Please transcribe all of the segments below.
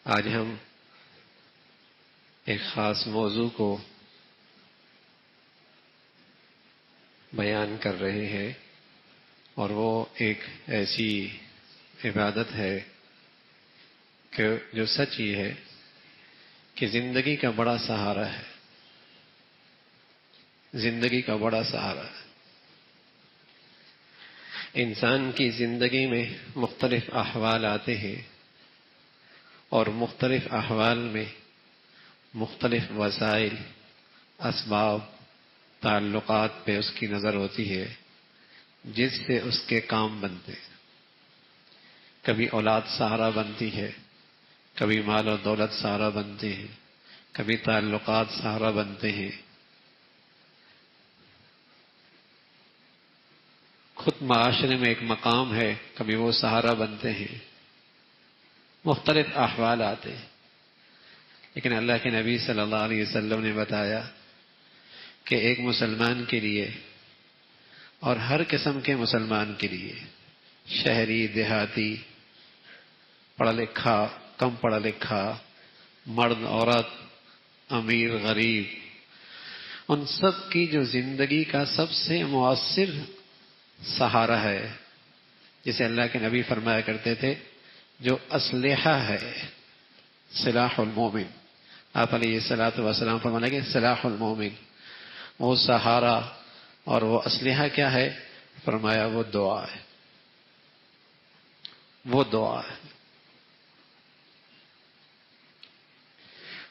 آج ہم ایک خاص موضوع کو بیان کر رہے ہیں، اور وہ ایک ایسی عبادت ہے کہ جو سچ یہ ہے کہ زندگی کا بڑا سہارا ہے، زندگی کا بڑا سہارا ہے۔ انسان کی زندگی میں مختلف احوال آتے ہیں، اور مختلف احوال میں مختلف وسائل، اسباب، تعلقات پہ اس کی نظر ہوتی ہے جس سے اس کے کام بنتے ہیں۔ کبھی اولاد سہارا بنتی ہے، کبھی مال و دولت سہارا بنتے ہیں، کبھی تعلقات سہارا بنتے ہیں، خود معاشرے میں ایک مقام ہے، کبھی وہ سہارا بنتے ہیں، مختلف احوال آتے ہیں۔ لیکن اللہ کے نبی صلی اللہ علیہ وسلم نے بتایا کہ ایک مسلمان کے لیے، اور ہر قسم کے مسلمان کے لیے، شہری، دیہاتی، پڑھا لکھا، کم پڑھا لکھا، مرد، عورت، امیر، غریب، ان سب کی جو زندگی کا سب سے مؤثر سہارا ہے، جسے اللہ کے نبی فرمایا کرتے تھے جو اسلحہ ہے، سلاح المومن۔ آپ علیہ الصلوۃ والسلام فرمانے کہ سلاح المومن، وہ سہارا اور وہ اسلحہ کیا ہے؟ فرمایا وہ دعا ہے، وہ دعا ہے۔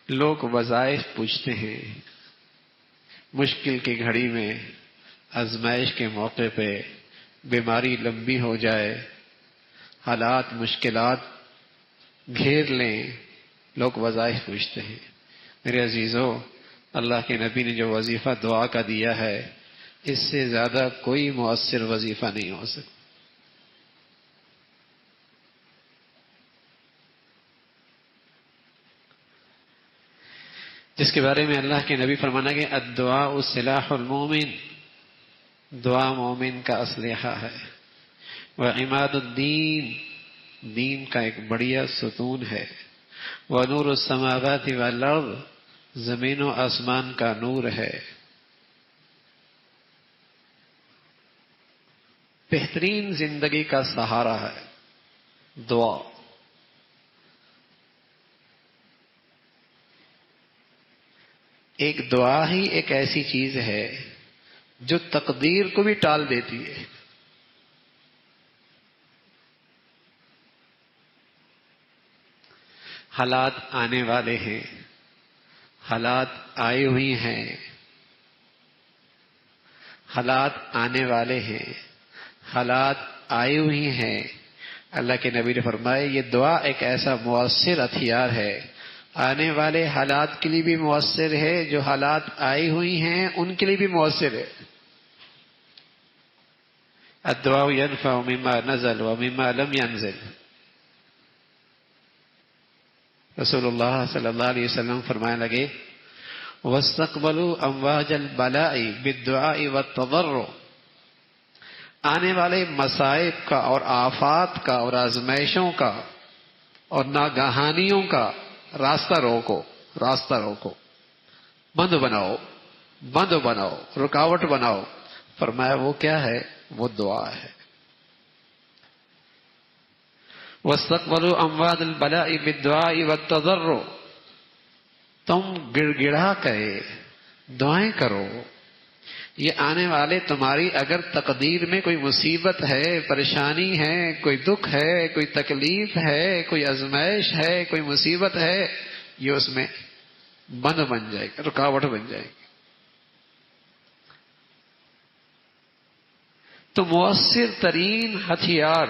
لوگ وظائف پوچھتے ہیں، مشکل کی گھڑی میں، آزمائش کے موقع پہ، بیماری لمبی ہو جائے، حالات مشکلات گھیر لیں، لوگ وظائف پوچھتے ہیں۔ میرے عزیزو، اللہ کے نبی نے جو وظیفہ دعا کا دیا ہے، اس سے زیادہ کوئی مؤثر وظیفہ نہیں ہو سکتا۔ جس کے بارے میں اللہ کے نبی فرمانا کہ الدعاء سلاح المومن، دعا مومن کا اسلحہ ہے، وعماد الدین، دین کا ایک بڑیا ستون ہے، ونور السماوات والارض، زمین و آسمان کا نور ہے۔ بہترین زندگی کا سہارا ہے دعا۔ ایک دعا ہی ایک ایسی چیز ہے جو تقدیر کو بھی ٹال دیتی ہے۔ حالات آنے والے ہیں، حالات آئے ہوئی ہیں، حالات آنے والے ہیں، حالات آئے ہوئی ہیں۔ اللہ کے نبی نے فرمایا یہ دعا ایک ایسا مؤثر ہتھیار ہے، آنے والے حالات کے لیے بھی مؤثر ہے، جو حالات آئی ہوئی ہیں ان کے لیے بھی مؤثر ہے۔ الدعاء ينفع مما نزل ومما لم ينزل۔ رسول اللہ صلی اللہ علیہ وسلم فرمانے لگے وَاسْتَقْبَلُوا أَمْوَاجَ الْبَلَاءِ بِالدُّعَاءِ وَالتَّضَرُّعِ، آنے والے مصائب کا اور آفات کا اور آزمائشوں کا اور ناگہانیوں کا راستہ روکو، راستہ روکو، بند بناؤ، بند بناؤ، رکاوٹ بناؤ۔ فرمایا وہ کیا ہے؟ وہ دعا ہے۔ وَاسْتَقْبَلُوا أَمْوَاجَ الْبَلَاءِ بِالدُّعَاءِ وَالتَّضَرُّعِ، تم گڑ گڑا کرے دعائیں کرو۔ یہ آنے والے تمہاری اگر تقدیر میں کوئی مصیبت ہے، پریشانی ہے، کوئی دکھ ہے، کوئی تکلیف ہے، کوئی آزمائش ہے، کوئی مصیبت ہے، یہ اس میں بند بن جائے گا، رکاوٹ بن جائے گی۔ تو مؤثر ترین ہتھیار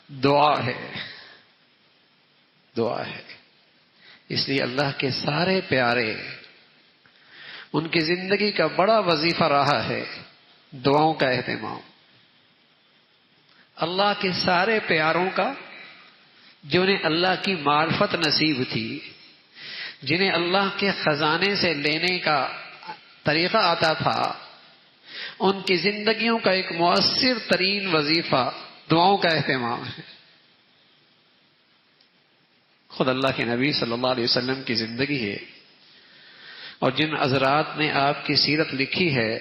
دعا ہے، دعا ہے۔ اس لیے اللہ کے سارے پیارے، ان کی زندگی کا بڑا وظیفہ رہا ہے دعاؤں کا اہتمام۔ اللہ کے سارے پیاروں کا، جنہیں اللہ کی معرفت نصیب تھی، جنہیں اللہ کے خزانے سے لینے کا طریقہ آتا تھا، ان کی زندگیوں کا ایک مؤثر ترین وظیفہ دعاؤں کا اہتمام ہے۔ خود اللہ کے نبی صلی اللہ علیہ وسلم کی زندگی ہے، اور جن حضرات نے آپ کی سیرت لکھی ہے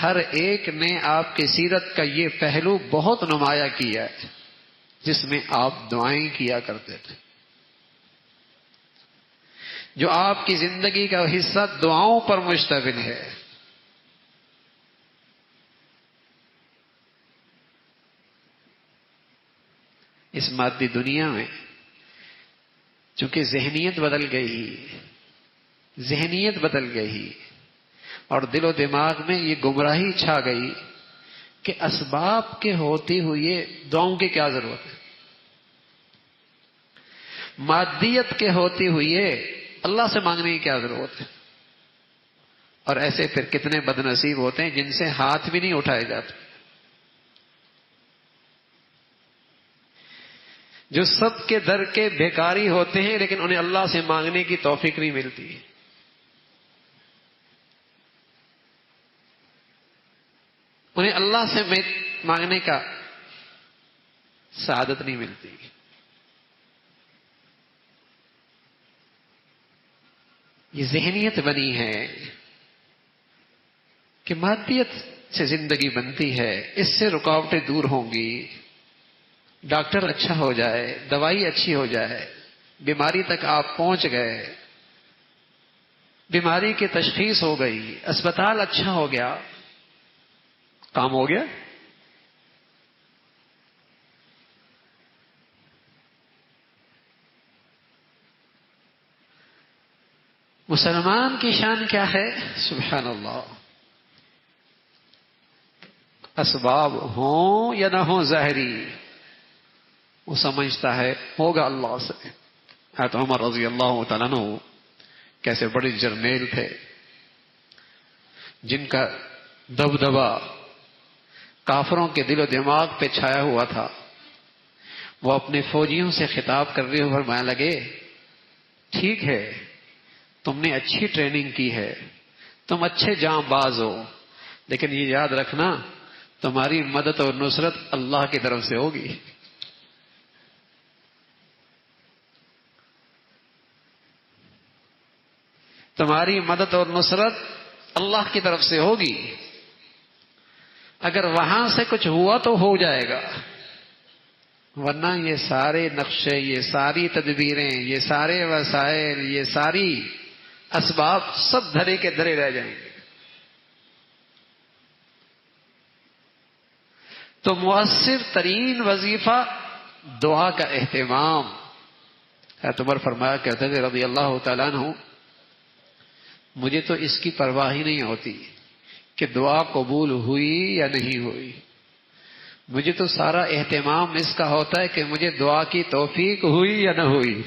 ہر ایک نے آپ کی سیرت کا یہ پہلو بہت نمایاں کیا ہے، جس میں آپ دعائیں کیا کرتے تھے۔ جو آپ کی زندگی کا حصہ دعاؤں پر مشتمل ہے۔ اس مادی دنیا میں چونکہ ذہنیت بدل گئی اور دل و دماغ میں یہ گمراہی چھا گئی کہ اسباب کے ہوتے ہوئے دعاؤں کی کیا ضرورت ہے، مادیت کے ہوتے ہوئے اللہ سے مانگنے کی کیا ضرورت ہے۔ اور ایسے پھر کتنے بد نصیب ہوتے ہیں جن سے ہاتھ بھی نہیں اٹھائے جاتے، جو سب کے در کے بیکاری ہوتے ہیں لیکن انہیں اللہ سے مانگنے کی توفیق نہیں ملتی، انہیں اللہ سے مانگنے کا سعادت نہیں ملتی۔ یہ ذہنیت بنی ہے کہ مادیت سے زندگی بنتی ہے، اس سے رکاوٹیں دور ہوں گی، ڈاکٹر اچھا ہو جائے، دوائی اچھی ہو جائے، بیماری تک آپ پہنچ گئے، بیماری کی تشخیص ہو گئی، اسپتال اچھا ہو گیا، کام ہو گیا۔ مسلمان کی شان کیا ہے؟ سبحان اللہ، اسباب ہوں یا نہ ہوں ظاہری، وہ سمجھتا ہے ہوگا اللہ سے۔ حضرت عمر رضی اللہ تعالیٰ عنہ کیسے بڑے جرنیل تھے، جن کا دبدبا کافروں کے دل و دماغ پہ چھایا ہوا تھا۔ وہ اپنے فوجیوں سے خطاب کر رہے ہو فرمانے لگے، ٹھیک ہے تم نے اچھی ٹریننگ کی ہے، تم اچھے جاں باز ہو، لیکن یہ یاد رکھنا تمہاری مدد اور نصرت اللہ کی طرف سے ہوگی۔ تمہاری مدد اور نصرت اللہ کی طرف سے ہوگی، اگر وہاں سے کچھ ہوا تو ہو جائے گا، ورنہ یہ سارے نقشے، یہ ساری تدبیریں، یہ سارے وسائل، یہ ساری اسباب سب دھرے کے دھرے رہ جائیں گے۔ تو مؤثر ترین وظیفہ دعا کا اہتمام۔ حضرت عمر فرمایا کرتے تھے رضی اللہ تعالیٰ عنہ، مجھے تو اس کی پرواہ ہی نہیں ہوتی کہ دعا قبول ہوئی یا نہیں ہوئی، مجھے تو سارا اہتمام اس کا ہوتا ہے کہ مجھے دعا کی توفیق ہوئی یا نہ ہوئی،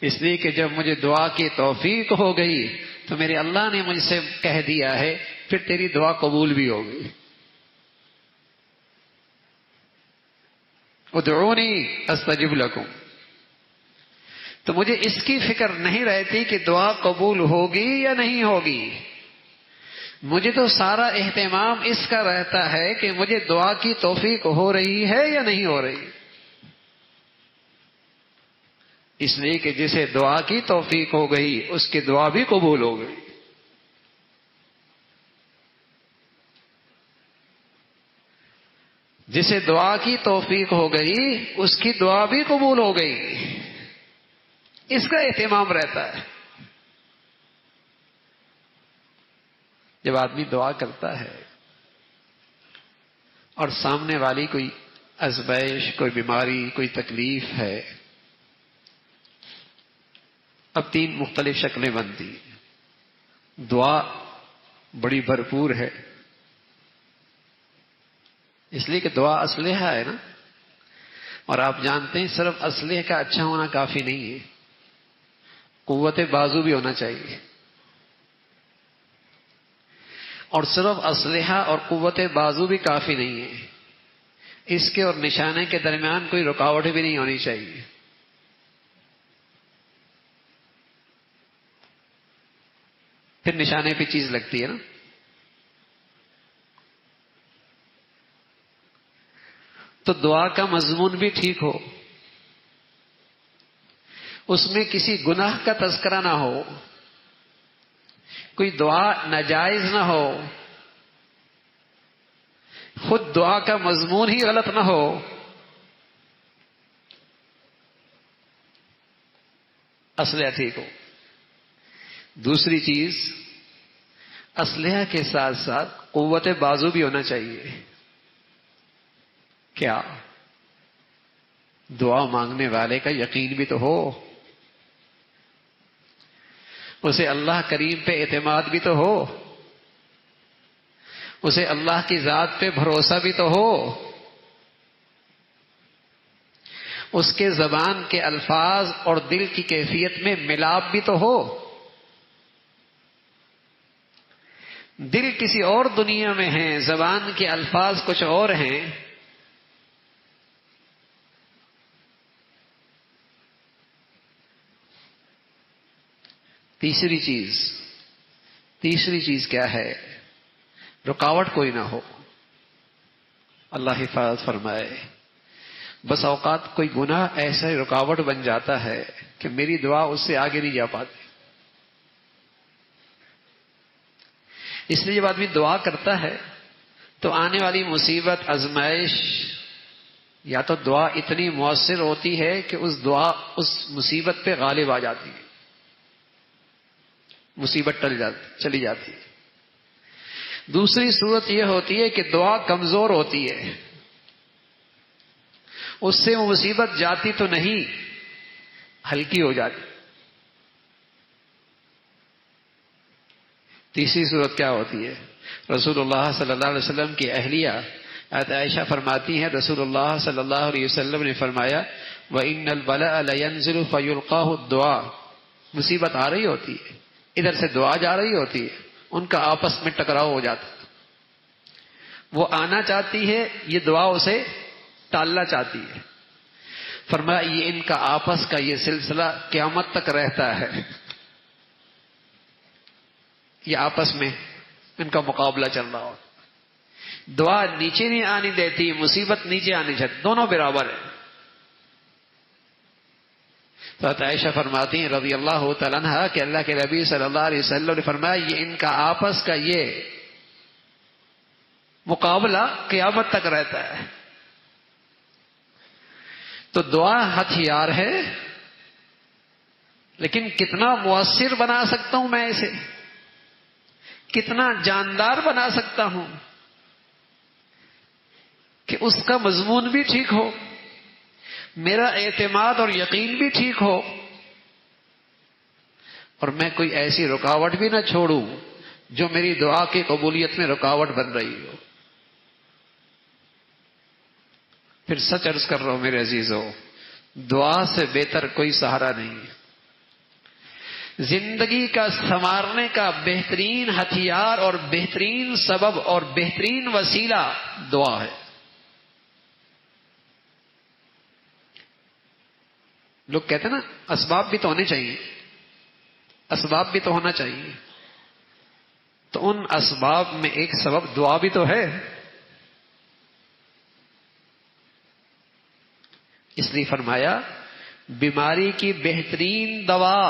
اس لیے کہ جب مجھے دعا کی توفیق ہو گئی تو میرے اللہ نے مجھ سے کہہ دیا ہے پھر تیری دعا قبول بھی ہو گئی۔ ادعونی استجب لکم۔ تو مجھے اس کی فکر نہیں رہتی کہ دعا قبول ہوگی یا نہیں ہوگی، مجھے تو سارا اہتمام اس کا رہتا ہے کہ مجھے دعا کی توفیق ہو رہی ہے یا نہیں ہو رہی۔ اس لیے کہ جسے دعا کی توفیق ہو گئی اس کی دعا بھی قبول ہو گئی۔ جسے دعا کی توفیق ہو گئی اس کی دعا بھی قبول ہو گئی، اس کا اہتمام رہتا ہے۔ جب آدمی دعا کرتا ہے اور سامنے والی کوئی ازمائش، کوئی بیماری، کوئی تکلیف ہے، اب تین مختلف شکلیں بنتی ہیں۔ دعا بڑی بھرپور ہے، اس لیے کہ دعا اسلحہ ہے نا، اور آپ جانتے ہیں صرف اسلحے کا اچھا ہونا کافی نہیں ہے، قوت بازو بھی ہونا چاہیے۔ اور صرف اسلحہ اور قوت بازو بھی کافی نہیں ہے، اس کے اور نشانے کے درمیان کوئی رکاوٹ بھی نہیں ہونی چاہیے۔ پھر نشانے پہ چیز لگتی ہے نا۔ تو دعا کا مضمون بھی ٹھیک ہو، اس میں کسی گناہ کا تذکرہ نہ ہو، کوئی دعا ناجائز نہ ہو، خود دعا کا مضمون ہی غلط نہ ہو، اسلحہ ٹھیک ہو۔ دوسری چیز، اسلحہ کے ساتھ ساتھ قوت بازو بھی ہونا چاہیے۔ کیا؟ دعا مانگنے والے کا یقین بھی تو ہو، اسے اللہ کریم پہ اعتماد بھی تو ہو، اسے اللہ کی ذات پہ بھروسہ بھی تو ہو، اس کے زبان کے الفاظ اور دل کی کیفیت میں ملاپ بھی تو ہو۔ دل کسی اور دنیا میں ہے، زبان کے الفاظ کچھ اور ہیں۔ تیسری چیز کیا ہے؟ رکاوٹ کوئی نہ ہو۔ اللہ حفاظت فرمائے، بس اوقات کوئی گناہ ایسا رکاوٹ بن جاتا ہے کہ میری دعا اس سے آگے نہیں جا پاتی۔ اس لیے جب آدمی دعا کرتا ہے تو آنے والی مصیبت، آزمائش، یا تو دعا اتنی مؤثر ہوتی ہے کہ اس مصیبت پہ غالب آ جاتی ہے، مصیبت چلی جاتی ہے۔ دوسری صورت یہ ہوتی ہے کہ دعا کمزور ہوتی ہے، اس سے وہ مصیبت جاتی تو نہیں، ہلکی ہو جاتی۔ تیسری صورت کیا ہوتی ہے؟ رسول اللہ صلی اللہ علیہ وسلم کی اہلیہ عائشہ فرماتی ہیں، رسول اللہ صلی اللہ علیہ وسلم نے فرمایا وَإِنَّ الْبَلَاءَ لَيَنْزِلُ فَيُلْقَاهُ الدُّعَاء، مصیبت آ رہی ہوتی ہے، ادھر سے دعا جا رہی ہوتی ہے، ان کا آپس میں ٹکراؤ ہو جاتا ہے۔ وہ آنا چاہتی ہے، یہ دعا اسے ٹالنا چاہتی ہے۔ فرمایا یہ ان کا آپس کا یہ سلسلہ قیامت تک رہتا ہے، یہ آپس میں ان کا مقابلہ چل رہا ہو۔ دعا نیچے نہیں آنی دیتی، مصیبت نیچے آنی چاہتی، دونوں برابر ہیں۔ تو عائشہ فرماتی ہیں رضی اللہ تعالیٰ عنہا کہ اللہ کے نبی صلی اللہ علیہ وسلم نے فرمایا یہ ان کا آپس کا یہ مقابلہ قیامت تک رہتا ہے۔ تو دعا ہتھیار ہے، لیکن کتنا مؤثر بنا سکتا ہوں میں اسے، کتنا جاندار بنا سکتا ہوں کہ اس کا مضمون بھی ٹھیک ہو، میرا اعتماد اور یقین بھی ٹھیک ہو، اور میں کوئی ایسی رکاوٹ بھی نہ چھوڑوں جو میری دعا کی قبولیت میں رکاوٹ بن رہی ہو۔ پھر سچ عرض کر رہا ہوں میرے عزیزو، دعا سے بہتر کوئی سہارا نہیں۔ زندگی کا سنوارنے کا بہترین ہتھیار اور بہترین سبب اور بہترین وسیلہ دعا ہے۔ لوگ کہتے ہیں نا اسباب بھی تو ہونے چاہیے، اسباب بھی تو ہونا چاہیے، تو ان اسباب میں ایک سبب دعا بھی تو ہے۔ اس لیے فرمایا بیماری کی بہترین دوا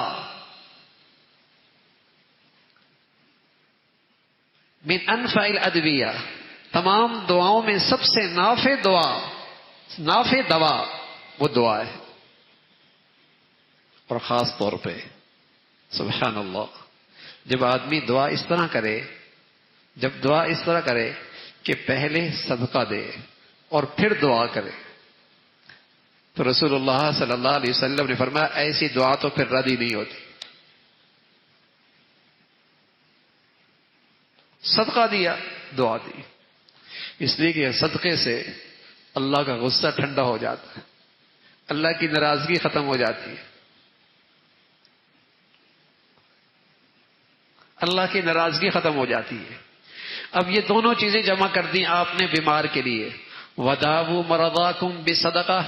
من انفع الادویہ، تمام دعاؤں میں سب سے نافع دوا وہ دعا ہے۔ اور خاص طور پہ سبحان اللہ جب آدمی دعا اس طرح کرے کہ پہلے صدقہ دے اور پھر دعا کرے، تو رسول اللہ صلی اللہ علیہ وسلم نے فرمایا ایسی دعا تو پھر رد ہی نہیں ہوتی۔ صدقہ دیا، دعا دی، اس لیے کہ صدقے سے اللہ کا غصہ ٹھنڈا ہو جاتا ہے، اللہ کی ناراضگی ختم ہو جاتی ہے، اللہ کی ناراضگی ختم ہو جاتی ہے۔ اب یہ دونوں چیزیں جمع کر دی آپ نے بیمار کے لیے، وَدَاوُوا مَرَضَاكُمْ بِصَدَقَةٍ،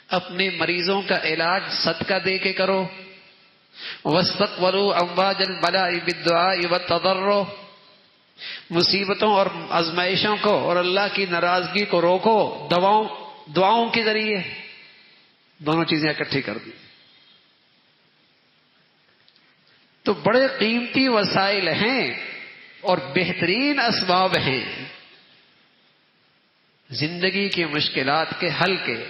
اپنے مریضوں کا علاج صدقہ دے کے کرو، وَاسْتَقْبَلُوا أَمْوَاجَ الْبَلَاءِ بِالدُّعَاءِ وَالتَّضَرُّعِ، مصیبتوں اور آزمائشوں کو اور اللہ کی ناراضگی کو روکو دعاؤں کے ذریعے۔ دونوں چیزیں اکٹھی کر دی۔ تو بڑے قیمتی وسائل ہیں اور بہترین اسباب ہیں زندگی کی مشکلات کے حل کے۔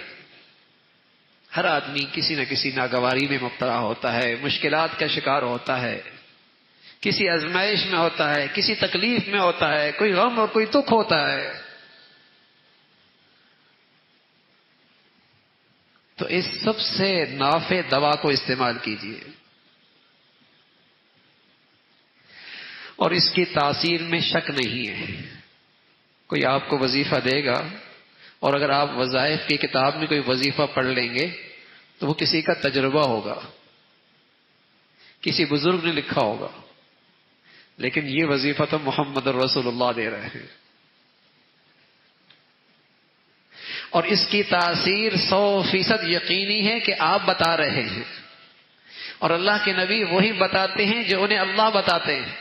ہر آدمی کسی نہ کسی ناگواری میں مبتلا ہوتا ہے، مشکلات کا شکار ہوتا ہے، کسی آزمائش میں ہوتا ہے، کسی تکلیف میں ہوتا ہے، کوئی غم اور کوئی دکھ ہوتا ہے۔ تو اس سب سے نافع دوا کو استعمال کیجیے، اور اس کی تاثیر میں شک نہیں ہے۔ کوئی آپ کو وظیفہ دے گا، اور اگر آپ وظائف کی کتاب میں کوئی وظیفہ پڑھ لیں گے تو وہ کسی کا تجربہ ہوگا، کسی بزرگ نے لکھا ہوگا، لیکن یہ وظیفہ تو محمد رسول اللہ دے رہے ہیں، اور اس کی تاثیر 100% یقینی ہے کہ آپ بتا رہے ہیں، اور اللہ کے نبی وہی بتاتے ہیں جو انہیں اللہ بتاتے ہیں۔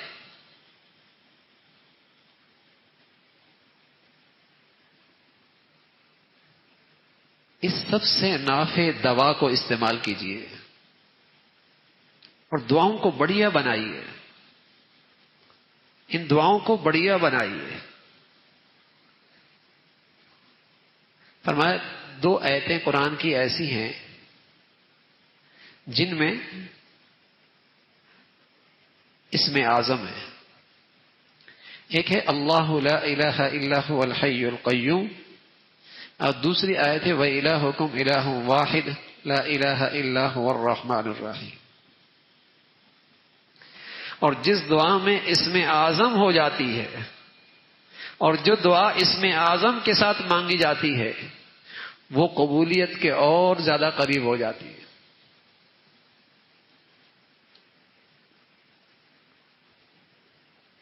اس سب سے نافع دوا کو استعمال کیجیے اور دعاؤں کو بڑھیا بنائیے، ان دعاؤں کو بڑھیا بنائیے۔ فرمایا 2 آیتیں قرآن کی ایسی ہیں جن میں اسم اعظم ہے۔ ایک ہے اللہ لا الہ الا هو الحی القیوم، اور دوسری آیت ہے وَإِلَٰهُكُمْ إِلَٰهٌ وَاحِدٌ لَا إِلَٰهَ إِلَّا هُوَ الرَّحْمَٰنُ الرَّحِيمُ۔ اور جس دعا میں اسم اعظم ہو جاتی ہے، اور جو دعا اسم اعظم کے ساتھ مانگی جاتی ہے، وہ قبولیت کے اور زیادہ قریب ہو جاتی ہے۔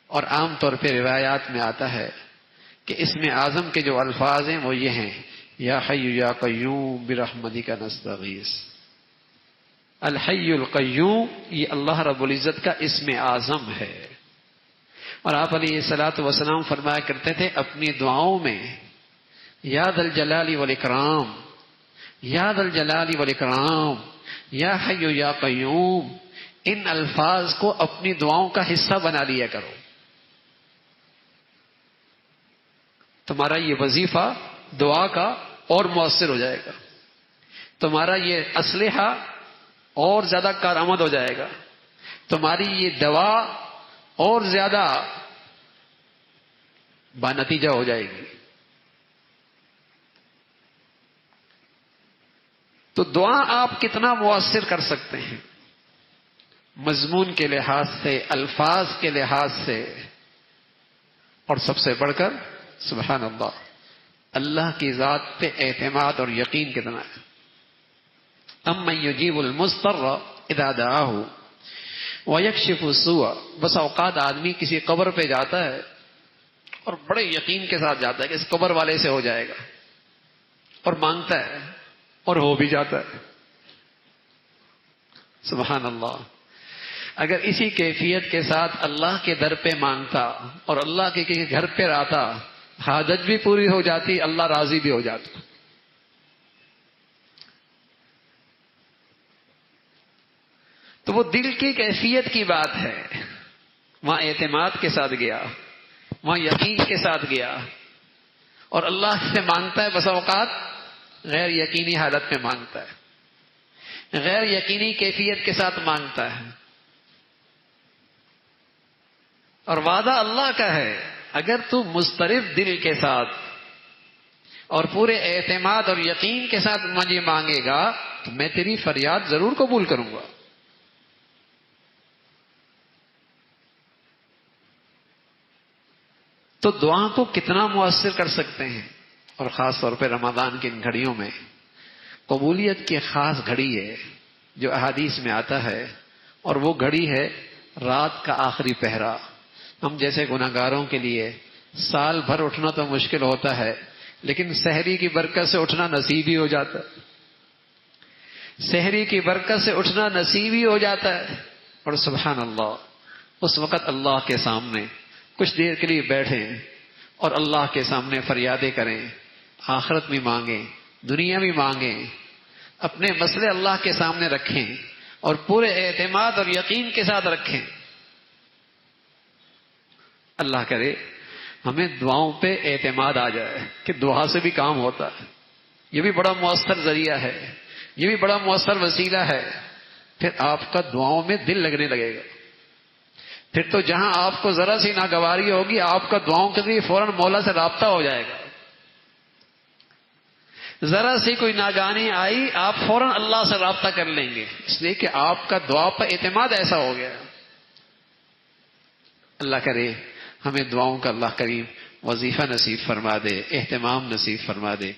اور عام طور پہ روایات میں آتا ہے کہ اسم اعظم کے جو الفاظ ہیں وہ یہ ہیں یا حی یا قیوم برحمتک نستغیث۔ الحی القیوم یہ اللہ رب العزت کا اسم اعظم ہے، اور آپ علیہ الصلوۃ والسلام فرمایا کرتے تھے اپنی دعاؤں میں یا ذا الجلال والاکرام، یا ذا الجلال والاکرام، یا حی یا قیوم، ان الفاظ کو اپنی دعاؤں کا حصہ بنا لیا کرو۔ تمہارا یہ وظیفہ دعا کا اور مؤثر ہو جائے گا، تمہارا یہ اسلحہ اور زیادہ کارآمد ہو جائے گا، تمہاری یہ دوا اور زیادہ بانتیجہ ہو جائے گی۔ تو دعا آپ کتنا مؤثر کر سکتے ہیں مضمون کے لحاظ سے، الفاظ کے لحاظ سے، اور سب سے بڑھ کر سبحان اللہ کی ذات پہ اعتماد اور یقین کتنا ہے۔ امن یجیب المضطر اذا دعاہ ویکشف السوء۔ بس اوقات آدمی کسی قبر پہ جاتا ہے اور بڑے یقین کے ساتھ جاتا ہے کہ اس قبر والے سے ہو جائے گا، اور مانگتا ہے اور ہو بھی جاتا ہے۔ سبحان اللہ۔ اگر اسی کیفیت کے ساتھ اللہ کے در پہ مانگتا اور اللہ کے کسی گھر پہ آتا، حاجت بھی پوری ہو جاتی، اللہ راضی بھی ہو جاتا۔ تو وہ دل کی کیفیت کی بات ہے، وہاں اعتماد کے ساتھ گیا، وہاں یقین کے ساتھ گیا، اور اللہ سے مانگتا ہے۔ بس اوقات غیر یقینی حالت میں مانگتا ہے، غیر یقینی کیفیت کے ساتھ مانگتا ہے، اور وعدہ اللہ کا ہے اگر تو مضطرب دل کے ساتھ اور پورے اعتماد اور یقین کے ساتھ مجھے مانگے گا تو میں تیری فریاد ضرور قبول کروں گا۔ تو دعا کو کتنا مؤثر کر سکتے ہیں، اور خاص طور پہ رمضان کی ان گھڑیوں میں قبولیت کی خاص گھڑی ہے جو احادیث میں آتا ہے، اور وہ گھڑی ہے رات کا آخری پہرا۔ ہم جیسے گناہگاروں کے لیے سال بھر اٹھنا تو مشکل ہوتا ہے، لیکن سحری کی برکت سے اٹھنا نصیب ہی ہو جاتا ہے، سحری کی برکت سے اٹھنا نصیب ہی ہو جاتا ہے۔ اور سبحان اللہ، اس وقت اللہ کے سامنے کچھ دیر کے لیے بیٹھیں اور اللہ کے سامنے فریادیں کریں، آخرت بھی مانگیں، دنیا بھی مانگیں، اپنے مسئلے اللہ کے سامنے رکھیں، اور پورے اعتماد اور یقین کے ساتھ رکھیں. اللہ کرے ہمیں دعاؤں پہ اعتماد آ جائے کہ دعا سے بھی کام ہوتا ہے. یہ بھی بڑا مؤثر ذریعہ ہے, یہ بھی بڑا مؤثر وسیلہ ہے. پھر آپ کا دعاؤں میں دل لگنے لگے گا. پھر تو جہاں آپ کو ذرا سی ناگواری ہوگی, آپ کا دعاؤں کے لیے فوراً مولا سے رابطہ ہو جائے گا. ذرا سی کوئی ناگہانی آئی, آپ فوراً اللہ سے رابطہ کر لیں گے, اس لیے کہ آپ کا دعا پر اعتماد ایسا ہو گیا. اللہ کرے ہمیں دعاؤں کا اللہ کریم وظیفہ نصیب فرما دے, اہتمام نصیب فرما دے.